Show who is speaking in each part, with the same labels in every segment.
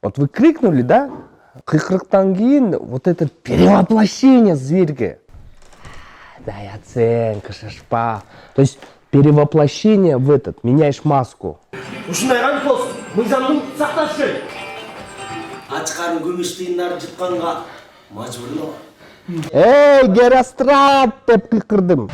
Speaker 1: Вот вы крикнули, да? Кыйкырыктан кийин вот это перевоплощение зверьге. Дай оценка, шашпа. То есть перевоплощение в этот, меняешь маску.
Speaker 2: Ушундай кантип болсун, мыйзамдын сакташы керек. Ач карын көмүш тыйындарын жытканга мажбурлоо.
Speaker 1: Эй, Герострат деп кыйкырдым.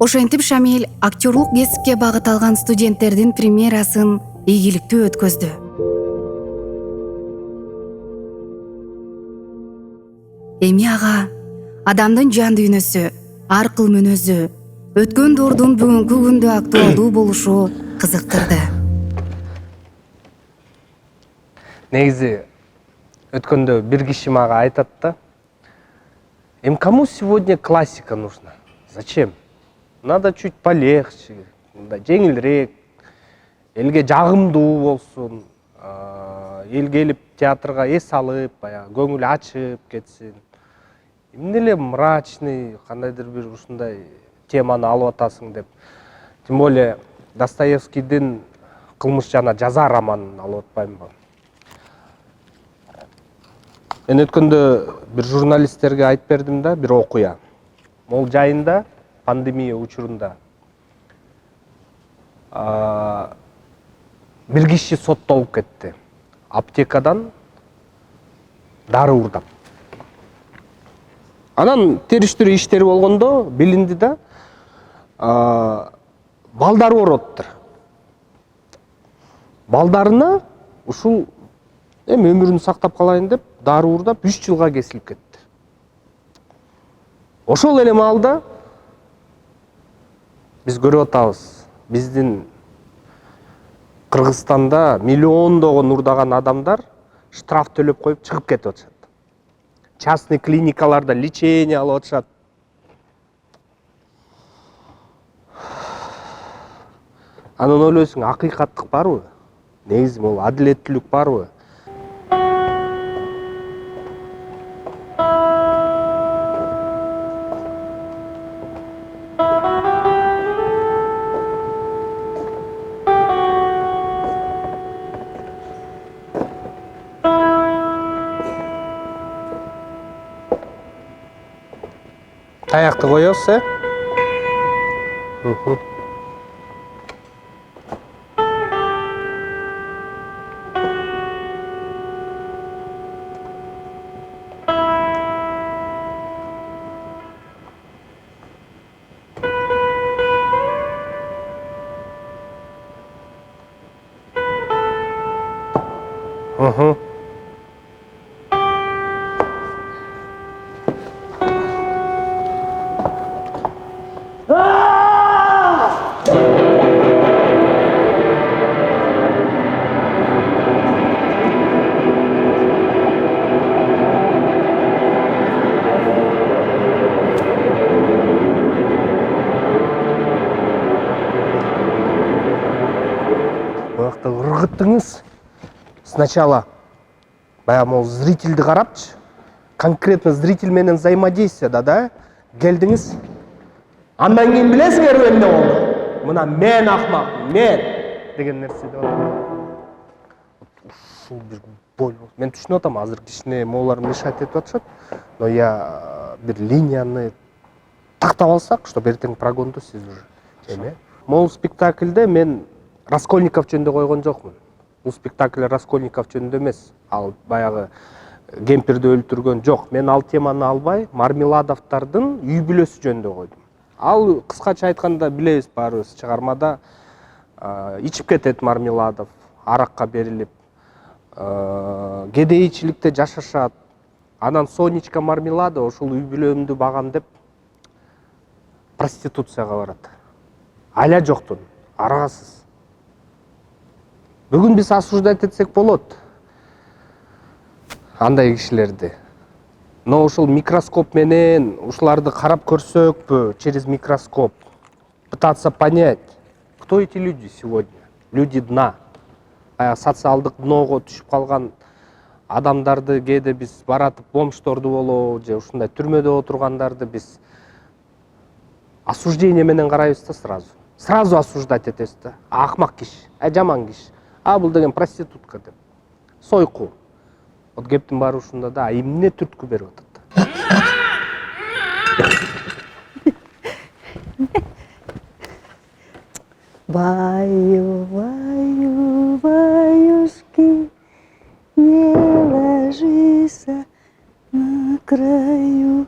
Speaker 3: Ошентип Шамил актерлук кесипке багыт алган студенттердин премьерасын ийгиликтүү өткөздү. Эми ага адамдын жан дүйнөсү, ар кыл мүнөзү, өткөн доордун бүгүнкү күндө актуалдуу болушу кызыктырды.
Speaker 1: Негизи өткөндө бир киши мага айтат да: "Эми кому сегодня классика нужна? Зачем? Надо чуть полегче, жеңилирээк, элге жагымдуу болсун, эл келип театрга эс алып, баягы көңүл ачып кетсин. Эмне эле мрачный, кандайдыр бир ушундай теманы алып атасың" деп. Тем более Достоевскийдин Кылмыш жана жаза романын алып атпаймынбы. Мен өткөндө бир журналисттерге айтып бердим да, бир окуя. Могул жайында пандемия учурунда бир киши соттолуп кетти. Аптекадан дары уурдап. Анан териштирүү иштери болгондо билинди да, балдары ороттур. Балдарына ушул эми өмүрүн сактап калайын деп дары уурдап 3 жылга кесилип кетти. Ошол эле маалда биз көрүп атабыз, биздин Кыргызстанда миллиондогон уурдаган адамдар штраф төлөп коюп чыгып кетип атышат. Частный клиникаларда лечение алып атышат. Анан ойлойсуң, акыйкаттык барбы? Негизи бул адилеттүүлүк барбы? Таякты коёбуз, э? Ыргыттыңыз. Сначала баягы могу зрительди карапчы, конкретно зритель менен взаимодействие да, келдиңиз. Андан кийин билесиңерби эмне болду? Мына мен акмак, мен деген нерсе деп атат. Ушул бир бой. Мен түшүнүп атам, азыр кичине могулар мешать этип атышат, но я бир линияны тактап алсак, чтобы эртең прогондо сиз уже эме. Могул спектакльде мен Раскольников жөнүндө койгон жокмун. Бул спектакль Раскольников жөнүндө эмес. Ал баягы кемпирди өлтүргөн жок. Мен ал теманы албай, Мармеладовдардын үй бүлөсү жөнүндө койдум. Ал кыскача айтканда билебиз баарыбыз, чыгармада ичип кетет Мармеладов, аракка берилип, кедейчиликте жашашат. Анан Сонечка Мармеладова ушул үй бүлөмдү багам деп проституцияга барат. Айла жоктун, аргасыз. Бүгүн биз осуждать этсек болот андай кишилерди. Но ушул микроскоп менен ушуларды карап көрсөкпү через микроскоп. пытаться понять, кто эти люди сегодня, люди дна. Социалдык дноого түшүп калган адамдарды кээде биз баратып бомжторду болобу же ушундай түрмөдө отургандарды биз осуждение менен карайбыз да сразу осуждать этебиз да. Акмак киши, жаман киши, бул деген проститутка деп. Сойку. Вот кептин баары ушунда да, эмне түрткү берип атат.
Speaker 4: Баю, баю, баюшки, не ложись на краю.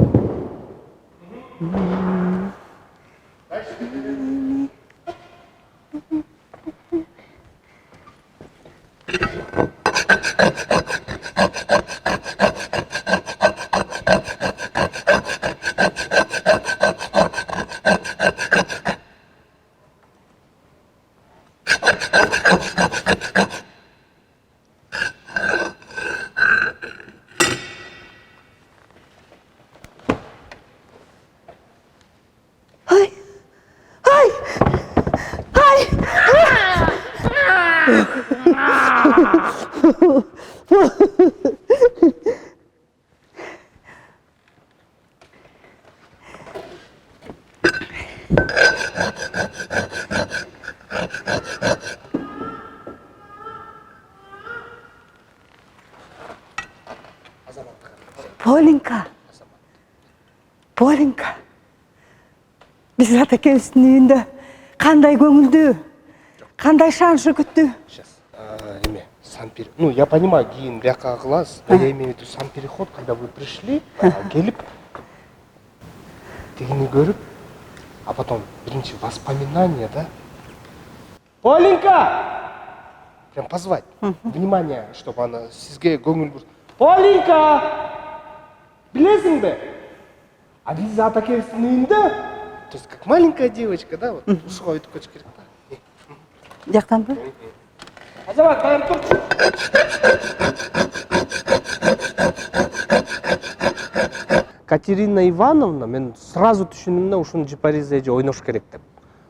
Speaker 4: Ай, ай, ай. Поленька, Поленька. Бизрат экебиздин үйүндө кандай көңүлдүү, кандай шанышы күттү.
Speaker 1: Сейчас, эме, ну, я понимаю, кийин бияка кыласыз, но я имею в виду сам переход, когда вы пришли, келип, тигини көрүп, а потом биринчи воспоминания, да? Поленька! Прям позвать. Внимание, чтобы она сизге көңүл бур. Поленька! Билесиңби? А биз ата экебиздин үйүндө, то есть как маленькая девочка, да, вот ушуга өтүп кетиш керек да.
Speaker 4: Жактанбы?
Speaker 1: Азамат, баягы турчу. Катерина Ивановна, мен сразу түшүндүм да ушуну жипаризде же ойнош керек деп.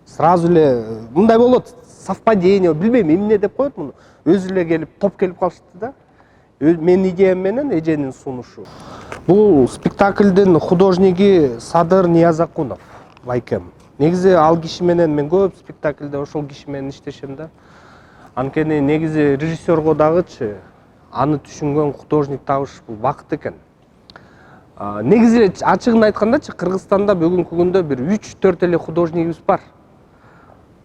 Speaker 1: Сразу эле мындай болот, совпадение, билбейм эмне деп коет муну. Өзү эле келип, топ келип калышты да. Менин идеям менен эженин сунушу. Бул спектаклдин художниги Садыр Ниязакунов, байкем. Негизи ал киши менен мен көп спектаклде ошол киши менен иштешем да. Анткени негизи режиссерго дагычы аны түшүнгөн художник табыш бул бакыт экен. Негизи ачыгын айткандачы, Кыргызстанда бүгүнкү күндө бир 3-4 эле художнигибиз бар.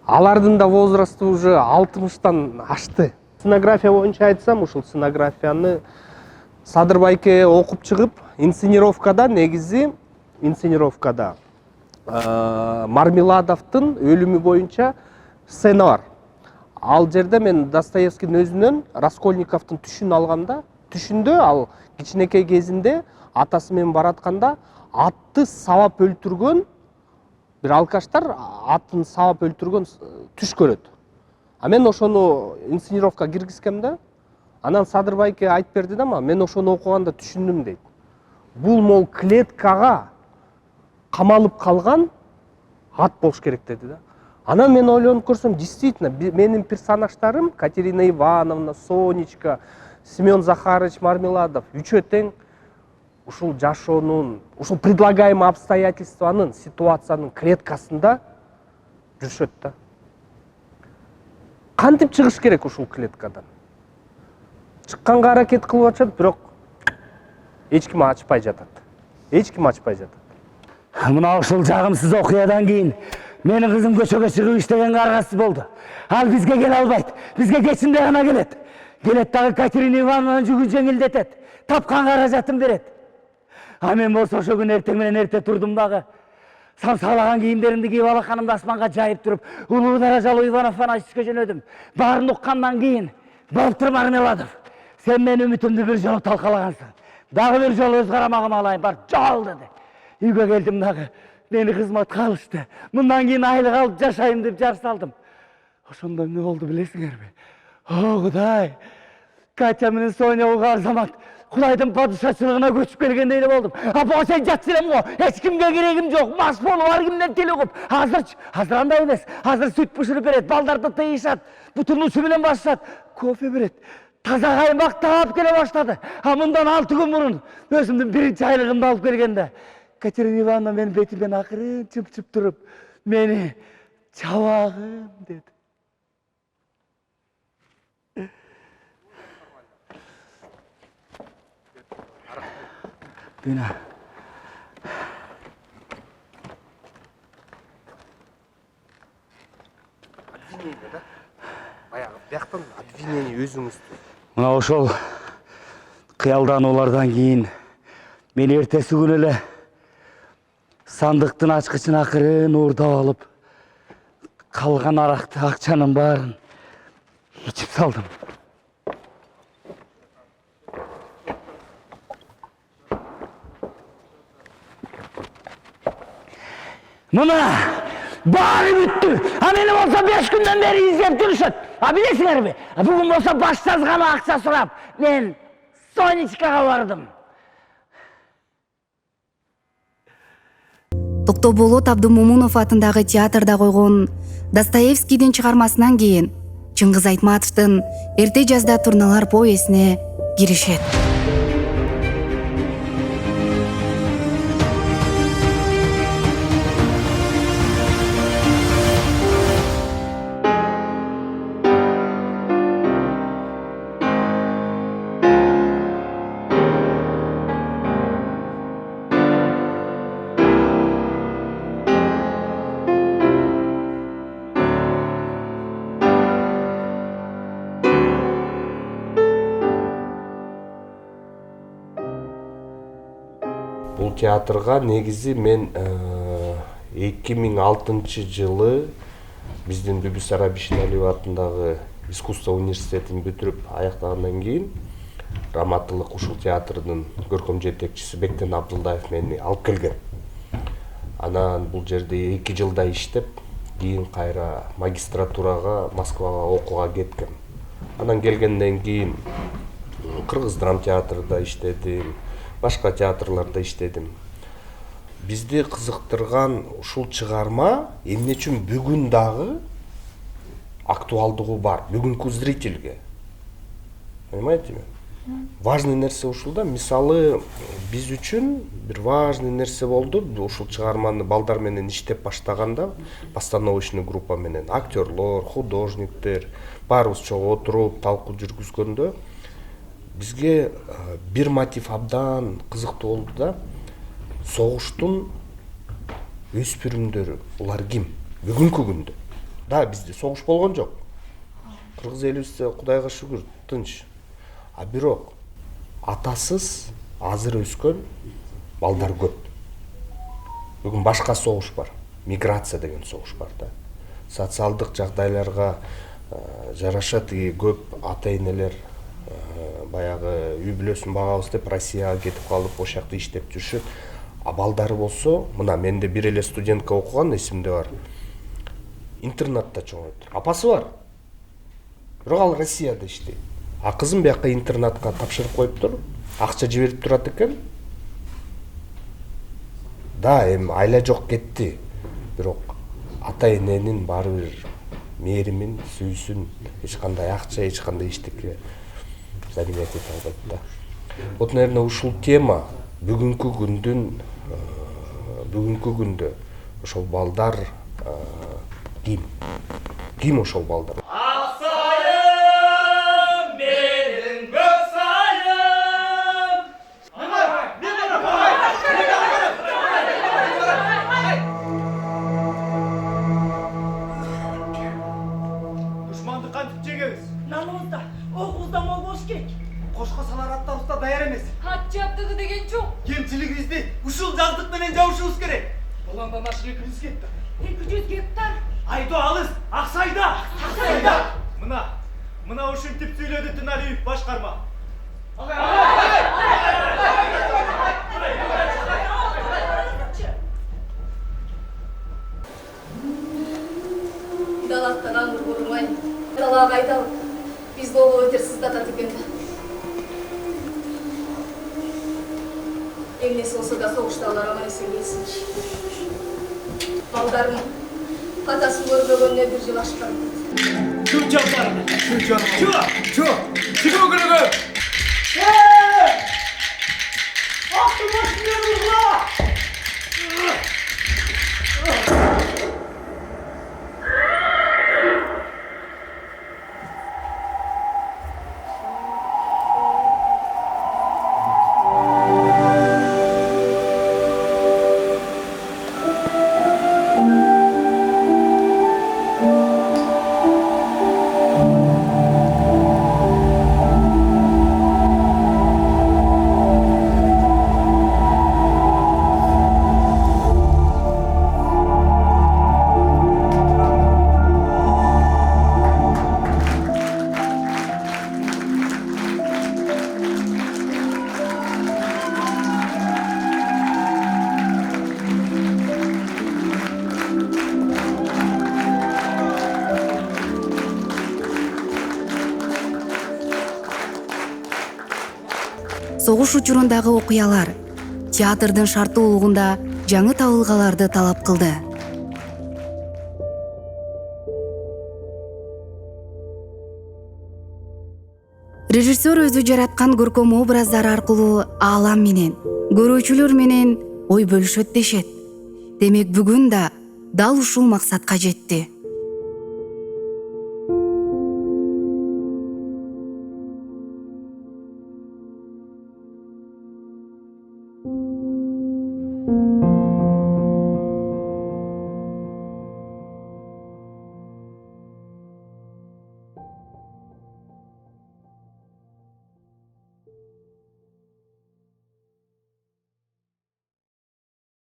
Speaker 1: Алардын да возрасты уже 60-тан ашты. Сценография боюнча айтсам, ушул сценографияны Садыр байке окуп чыгып, инсценировкада негизи Мармеладовдун өлүмү боюнча сцена бар. Ал жерде мен Достоевскийдин өзүнөн Раскольниковдун түшүн алгамда, түшүндө ал кичинекей кезинде атасы менен баратканда атты сабап өлтүргөн бир алкаштар атын сабап өлтүргөн түш көрөт. А мен ошону инсценировка киргизгем да. Анан Садыр байке айтып берди да, мен ошону окуганда түшүндүм дейт. Бул мол клеткага камалып калган ат болуш керек деди да. Анан мен ойлонуп көрсөм, действительно, менин персонаждарым Катерина Ивановна, Сонечка, Семен Захарович Мармеладов үчөө тең ушул жашоонун, ушул предлагаемый обстоятельствонун, ситуациянын клеткасында жүрүшөт да. Кантип чыгыш керек ушул клеткадан? Чыкканга аракет кылып атышат, бирок эч ким ачпай жатат.
Speaker 5: Мына ушул жагымсыз окуядан кийин менин кызым көчөгө чыгып иштегенге аргасыз болду. Ал бизге келе албайт. Бизге кечинде гана келет. Келет дагы Катерина Ивановнанын жүгүн жеңилдетет. Тапкан каражатын берет. А мен болсо ошол күнү эртең менен эрте турдум дагы. Самсалаган кийимдеримди кийип алаканымды асманга жайып туруп, улуу даражалуу Иван Афанасьевичке жөнөдүм. Баарын уккандан кийин, "Болтур Мармеладов, сен менин үмүтүмдү бир жолу талкалагансың. Дагы бир жолу өз карамагыма алайын, бар, жол" деди. Үйгө келдим дагы. Мени кызматка алышты. Мындан кийин айлык алып жашайм деп жар салдым. Ошондо эмне болду билесиңерби? О, Кудай! Катя менен Соня Азамат Құдайдың падышачылығына көшіп келгендей эле болдум. Буга сен жатчы элем го. Эч кимге керегим жок. Маш болуп ар кимден телегип. Азыр андай эмес. Азыр сүт бышырып берет, балдарды тыйышат, бутунун су менен башышат, кофе берет. Таза каймак таап келе баштады. Мындан 6 күн мурун өзүмдүн биринчи айлыгымды алып келгенде Катерина Ивановна менин бетимден акырын чымчып туруп, мени чабагым dedi. Dina.
Speaker 1: Обвинение, да? Баягы бияктан обвинение өзүңүз.
Speaker 5: Мына ошол кыялдануулардан кийин мен эртеси күнү эле сандыктын ачкычын акырын уурдап алып, калган аракты, акчанын баарын ичип салдым. Мына баары бүттү. Мени болсо 5 күндөн бери издеп жүрүшөт. Билесиңерби? Бүгүн болсо баш жазганы акча сурап, мен Сонечкага бардым.
Speaker 3: Токтоболот Абдумомунов атындагы театрда койгон Достоевскийдин чыгармасынан кийин Чыңгыз Айтматовдун «Эрте жазда турналар» повесине киришет.
Speaker 1: Бул театрга негизи мен 2006 жылы биздин Бибисара Бишеналиева атындагы искусство университетин бүтүрүп аяктагандан кийин драматылык ушул театрдын көркөм жетекчиси Бектен Абдулдаев мени алып келген. Анан бул жерде 2 жылдай иштеп, кийин кайра магистратурага Москвага окууга кеткем. Анан келгенден кийин Кыргыз драм театрында иштедим, башка театрларда иштедим. Бизди кызыктырган ушул чыгарма эмне үчүн бүгүн дагы актуалдыгы бар, бүгүнкү зрительге. Понимаете ме? Важный нерсе ушул да. Мисалы, биз үчүн бир важный нерсе болду. Ушул чыгарманы балдар менен иштеп баштаганда, постановочный группа менен актерлор, художниктер баарыбыз чогуу отуруп талкуу жүргүзгөндө бизге бир мотив абдан кызыктуу болду да. Согуштун өспүрүмдөрү, улар ким? Бүгүнкү күндө. Да, бизде согуш болгон жок. Кыргыз элибизде Кудайга шүгүр, тынч. А бирок атасыз азыр өскөн балдар көп. Бүгүн башка согуш бар. Миграция деген согуш бар да. Социалдык жагдайларга жараша тиги көп ата-энелер баягы үй бүлөсүн багабыз деп Россияга кетип калып, ошол жакта иштеп жүрүшөт. А балдары болсо, мына менде бир эле студентка окуган, эсимде бар. Интернатта чоңойт. Апасы бар. Бирок ал Россияда иштейт. А кызым бияка интернатка тапшырып коюптур, акча жиберип турат экен. Да, айла жок кетти. Бирок ата-эненин баары бир мээримин, сүйүүсүн эч кандай акча, эч кандай иштикке заменять эте албайт да. Вот, наверное, ушул тема бүгүнкү күндө ошол балдар ким ошол балдар?
Speaker 2: Аксайым, менин көксайым.
Speaker 6: Душманды кантип жеңебиз?
Speaker 4: Намыбызда, окуубузда мол болуш керек.
Speaker 6: Кошко салар аттарыбыз да даяр эмес.
Speaker 7: Ат жабдыгы деген жок.
Speaker 6: Кемчилигибизди ушул жаздык менен жабышыбыз керек. Уландан ашык 200 гектар.
Speaker 7: 200 гектар.
Speaker 6: Айдоо алыс, Аксайда. Мына ушинтип сүйлөдү Тыналиев башкарма.
Speaker 7: Далактан аңгыр көрүнмай, далага айдалып, биз болуп өтер сыздатат экен да. эмнеси болсо да согушта алар аман эсен келсинчи. Балдарын атасын көрбөгөнүнө 1 жыл ашкан.
Speaker 6: Şu canlar. Şu. Çıkın kırıkı. Aklım başlıyoruz la.
Speaker 3: Согуш учурундагы окуялар театрдын шарттуулугунда жаңы табылгаларды талап кылды. Режиссер өзү жараткан көркөм образдар аркылуу аалам менен, көрүүчүлөр менен ой бөлүшөт дешет. Демек бүгүн да дал ушул максатка жетти.